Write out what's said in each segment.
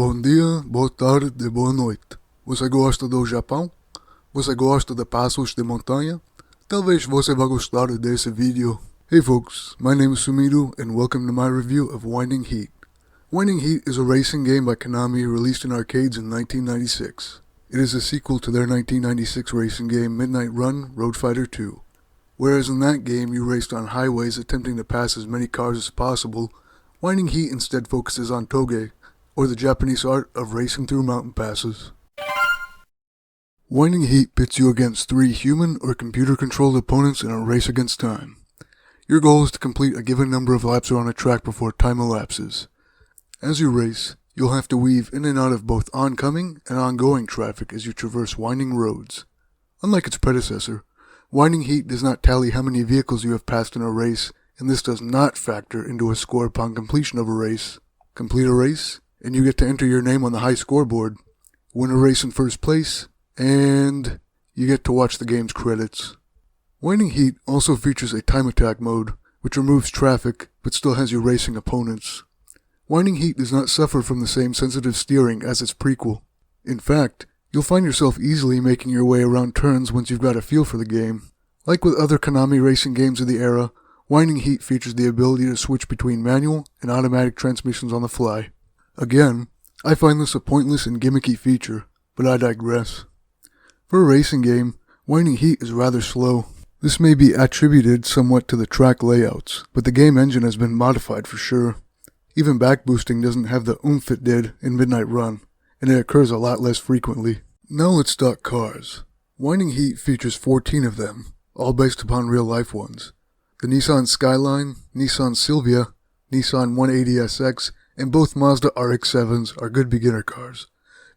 Bom dia, boa tarde, boa noite. Você gosta do Japão? Você gosta de passos de montanha? Talvez você vá gostar desse vídeo. Hey folks, my name is Sumido and welcome to my review of Winding Heat. Winding Heat is a racing game by Konami released in arcades in 1996. It is a sequel to their 1996 racing game Midnight Run Road Fighter 2. Whereas in that game you raced on highways attempting to pass as many cars as possible, Winding Heat instead focuses on toge, or the Japanese art of racing through mountain passes. Winding Heat pits you against 3 human or computer-controlled opponents in a race against time. Your goal is to complete a given number of laps around a track before time elapses. As you race, you'll have to weave in and out of both oncoming and ongoing traffic as you traverse winding roads. Unlike its predecessor, Winding Heat does not tally how many vehicles you have passed in a race, and this does not factor into a score upon completion of a race. Complete a race, and you get to enter your name on the high scoreboard. Win a race in first place, and you get to watch the game's credits. Winding Heat also features a time attack mode, which removes traffic, but still has you racing opponents. Winding Heat does not suffer from the same sensitive steering as its prequel. In fact, you'll find yourself easily making your way around turns once you've got a feel for the game. Like with other Konami racing games of the era, Winding Heat features the ability to switch between manual and automatic transmissions on the fly. Again, I find this a pointless and gimmicky feature, but I digress. For a racing game, Winding Heat is rather slow. This may be attributed somewhat to the track layouts, but the game engine has been modified for sure. Even back boosting doesn't have the oomph it did in Midnight Run, and it occurs a lot less frequently. Now let's talk cars. Winding Heat features 14 of them, all based upon real-life ones. The Nissan Skyline, Nissan Silvia, Nissan 180SX, and both Mazda RX-7s are good beginner cars,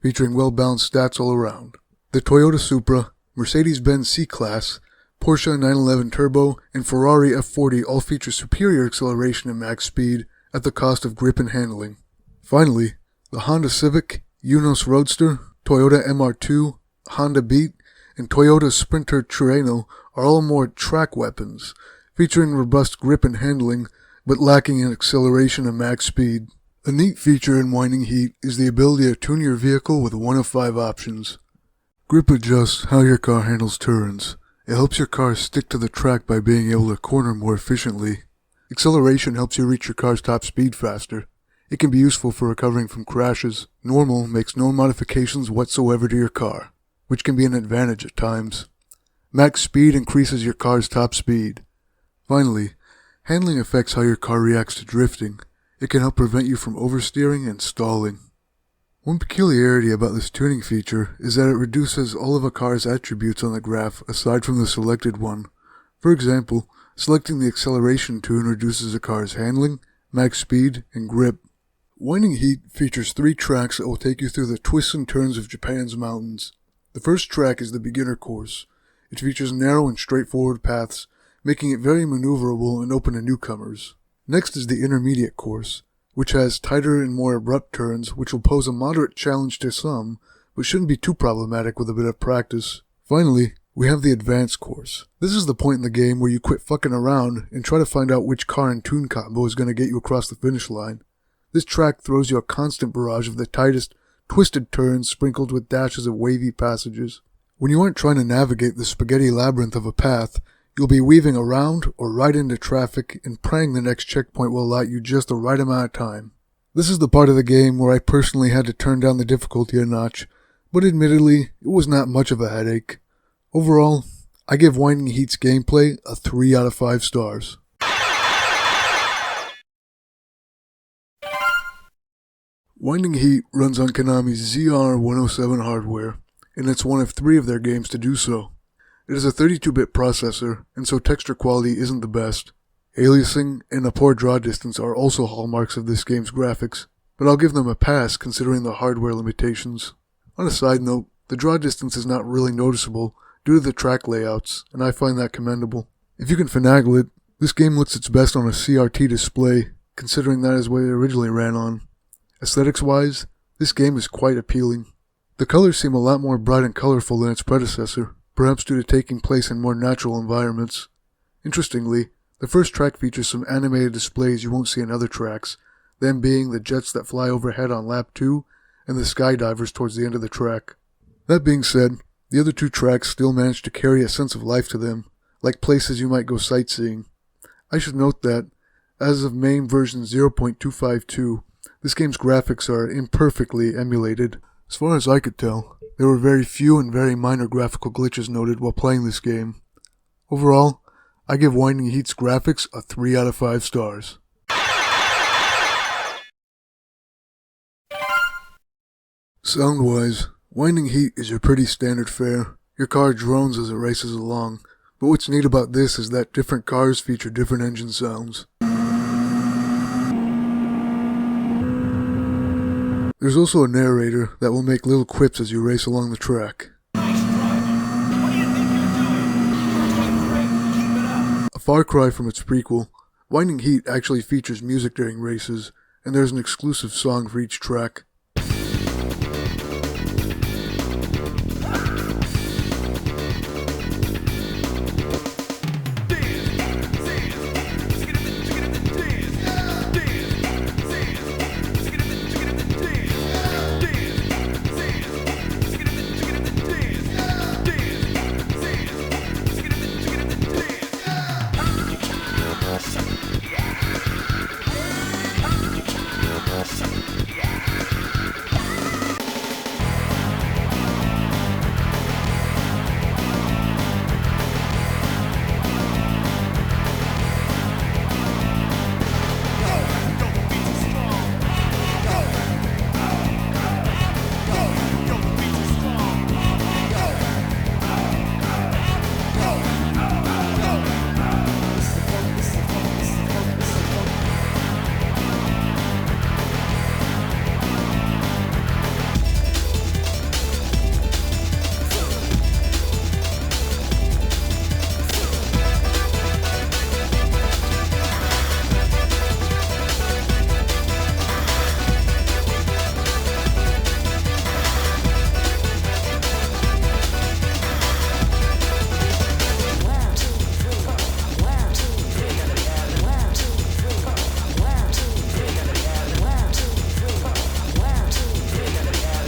featuring well-balanced stats all around. The Toyota Supra, Mercedes-Benz C-Class, Porsche 911 Turbo, and Ferrari F40 all feature superior acceleration and max speed at the cost of grip and handling. Finally, the Honda Civic, Yunos Roadster, Toyota MR2, Honda Beat, and Toyota Sprinter Tirreno are all more track weapons, featuring robust grip and handling, but lacking in acceleration and max speed. A neat feature in Winding Heat is the ability to tune your vehicle with one of 5 options. Grip adjusts how your car handles turns. It helps your car stick to the track by being able to corner more efficiently. Acceleration helps you reach your car's top speed faster. It can be useful for recovering from crashes. Normal makes no modifications whatsoever to your car, which can be an advantage at times. Max speed increases your car's top speed. Finally, handling affects how your car reacts to drifting. It can help prevent you from oversteering and stalling. One peculiarity about this tuning feature is that it reduces all of a car's attributes on the graph aside from the selected one. For example, selecting the acceleration tune reduces a car's handling, max speed, and grip. Winding Heat features 3 tracks that will take you through the twists and turns of Japan's mountains. The first track is the beginner course. It features narrow and straightforward paths, making it very maneuverable and open to newcomers. Next is the intermediate course, which has tighter and more abrupt turns, which will pose a moderate challenge to some, but shouldn't be too problematic with a bit of practice. Finally, we have the advanced course. This is the point in the game where you quit fucking around and try to find out which car and tune combo is going to get you across the finish line. This track throws you a constant barrage of the tightest, twisted turns sprinkled with dashes of wavy passages. When you aren't trying to navigate the spaghetti labyrinth of a path, you'll be weaving around or right into traffic and praying the next checkpoint will allot you just the right amount of time. This is the part of the game where I personally had to turn down the difficulty a notch, but admittedly, it was not much of a headache. Overall, I give Winding Heat's gameplay a 3 out of 5 stars. Winding Heat runs on Konami's ZR107 hardware, and it's one of 3 of their games to do so. It is a 32-bit processor, and so texture quality isn't the best. Aliasing and a poor draw distance are also hallmarks of this game's graphics, but I'll give them a pass considering the hardware limitations. On a side note, the draw distance is not really noticeable due to the track layouts, and I find that commendable. If you can finagle it, this game looks its best on a CRT display, considering that is what it originally ran on. Aesthetics-wise, this game is quite appealing. The colors seem a lot more bright and colorful than its predecessor, perhaps due to taking place in more natural environments. Interestingly, the first track features some animated displays you won't see in other tracks, them being the jets that fly overhead on lap 2, and the skydivers towards the end of the track. That being said, the other two tracks still manage to carry a sense of life to them, like places you might go sightseeing. I should note that, as of MAME version 0.252, this game's graphics are imperfectly emulated. As far as I could tell, there were very few and very minor graphical glitches noted while playing this game. Overall, I give Winding Heat's graphics a 3 out of 5 stars. Sound-wise, Winding Heat is your pretty standard fare. Your car drones as it races along, but what's neat about this is that different cars feature different engine sounds. There's also a narrator that will make little quips as you race along the track. A far cry from its prequel, Winding Heat actually features music during races, and there's an exclusive song for each track.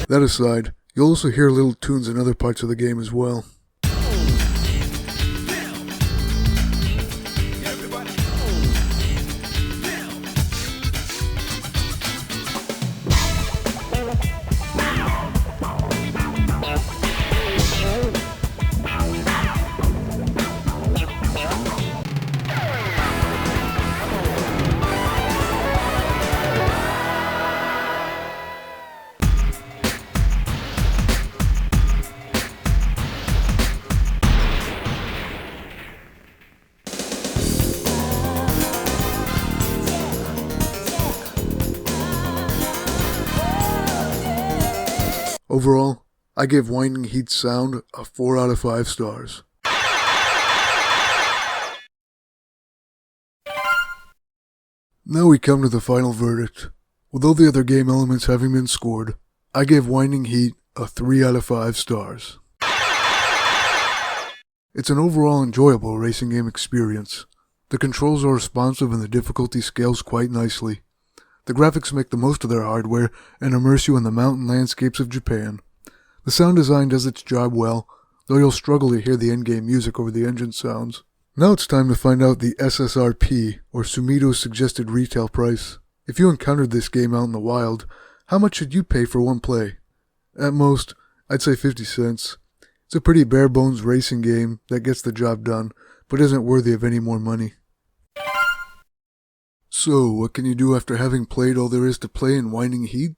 That aside, you'll also hear little tunes in other parts of the game as well. Overall, I give Winding Heat's sound a 4 out of 5 stars. Now we come to the final verdict. With all the other game elements having been scored, I give Winding Heat a 3 out of 5 stars. It's an overall enjoyable racing game experience. The controls are responsive and the difficulty scales quite nicely. The graphics make the most of their hardware and immerse you in the mountain landscapes of Japan. The sound design does its job well, though you'll struggle to hear the in-game music over the engine sounds. Now it's time to find out the SSRP, or Sumido's suggested retail price. If you encountered this game out in the wild, how much should you pay for one play? At most, I'd say 50 cents. It's a pretty bare-bones racing game that gets the job done, but isn't worthy of any more money. So, what can you do after having played all there is to play in Winding Heat?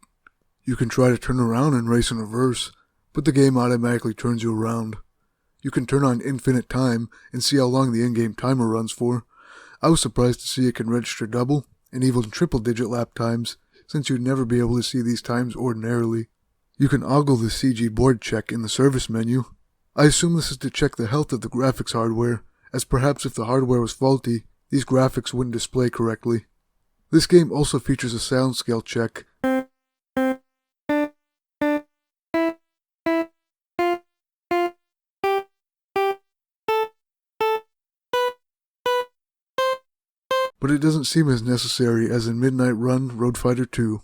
You can try to turn around and race in reverse, but the game automatically turns you around. You can turn on infinite time and see how long the in-game timer runs for. I was surprised to see it can register double and even triple-digit lap times, since you'd never be able to see these times ordinarily. You can ogle the CG board check in the service menu. I assume this is to check the health of the graphics hardware, as perhaps if the hardware was faulty, these graphics wouldn't display correctly. This game also features a sound scale check. But it doesn't seem as necessary as in Midnight Run Road Fighter 2.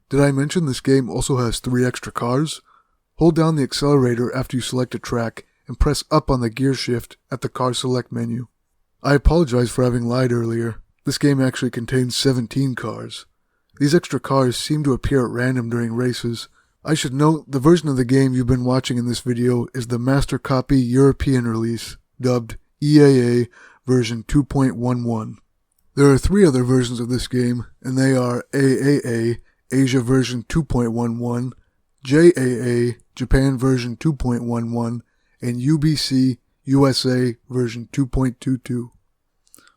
Did I mention this game also has 3 extra cars? Hold down the accelerator after you select a track and press up on the gear shift at the car select menu. I apologize for having lied earlier. This game actually contains 17 cars. These extra cars seem to appear at random during races. I should note the version of the game you've been watching in this video is the Master Copy European release, dubbed EAA version 2.11. There are 3 other versions of this game, and they are AAA Asia version 2.11, JAA Japan version 2.11, and UBC USA version 2.22.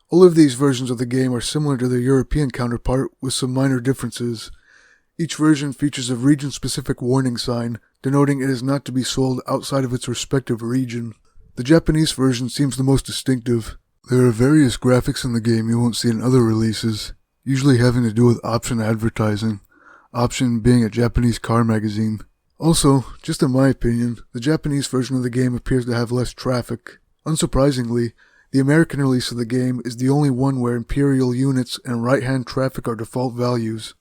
All of these versions of the game are similar to their European counterpart with some minor differences. Each version features a region-specific warning sign denoting it is not to be sold outside of its respective region. The Japanese version seems the most distinctive. There are various graphics in the game you won't see in other releases, usually having to do with Option advertising, Option being a Japanese car magazine. Also, just in my opinion, the Japanese version of the game appears to have less traffic. Unsurprisingly, the American release of the game is the only one where Imperial units and right-hand traffic are default values.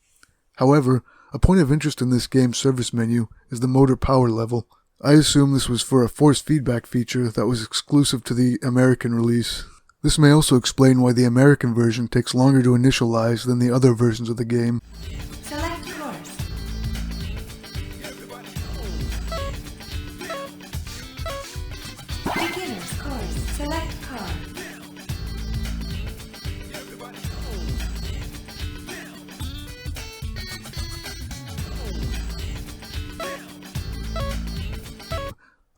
However, a point of interest in this game's service menu is the motor power level. I assume this was for a force feedback feature that was exclusive to the American release. This may also explain why the American version takes longer to initialize than the other versions of the game. Select course. Beginner's course. Select car.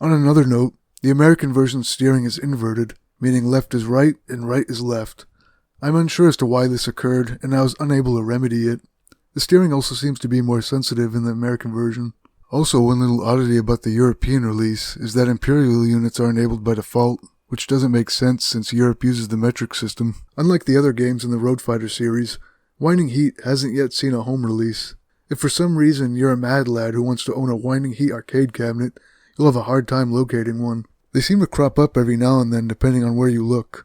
On another note, the American version's steering is inverted, meaning left is right and right is left. I'm unsure as to why this occurred, and I was unable to remedy it. The steering also seems to be more sensitive in the American version. Also, one little oddity about the European release is that Imperial units are enabled by default, which doesn't make sense since Europe uses the metric system. Unlike the other games in the Road Fighter series, Winding Heat hasn't yet seen a home release. If for some reason you're a mad lad who wants to own a Winding Heat arcade cabinet, you'll have a hard time locating one. They seem to crop up every now and then depending on where you look.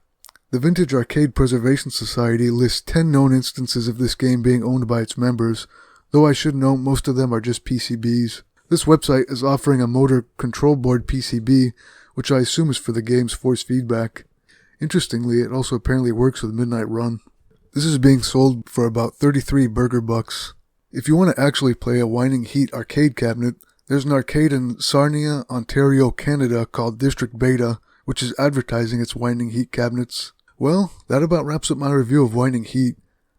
The Vintage Arcade Preservation Society lists 10 known instances of this game being owned by its members, though I should note most of them are just PCBs. This website is offering a motor control board PCB, which I assume is for the game's force feedback. Interestingly, it also apparently works with Midnight Run. This is being sold for about 33 burger bucks. If you want to actually play a Winding Heat arcade cabinet, there's an arcade in Sarnia, Ontario, Canada called District Beta, which is advertising its Winding Heat cabinets. Well, that about wraps up my review of Winding Heat.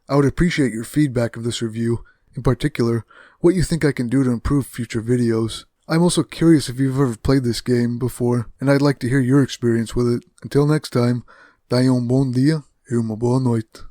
I would appreciate your feedback of this review, in particular, what you think I can do to improve future videos. I'm also curious if you've ever played this game before, and I'd like to hear your experience with it. Until next time, tenha bom dia e uma boa noite.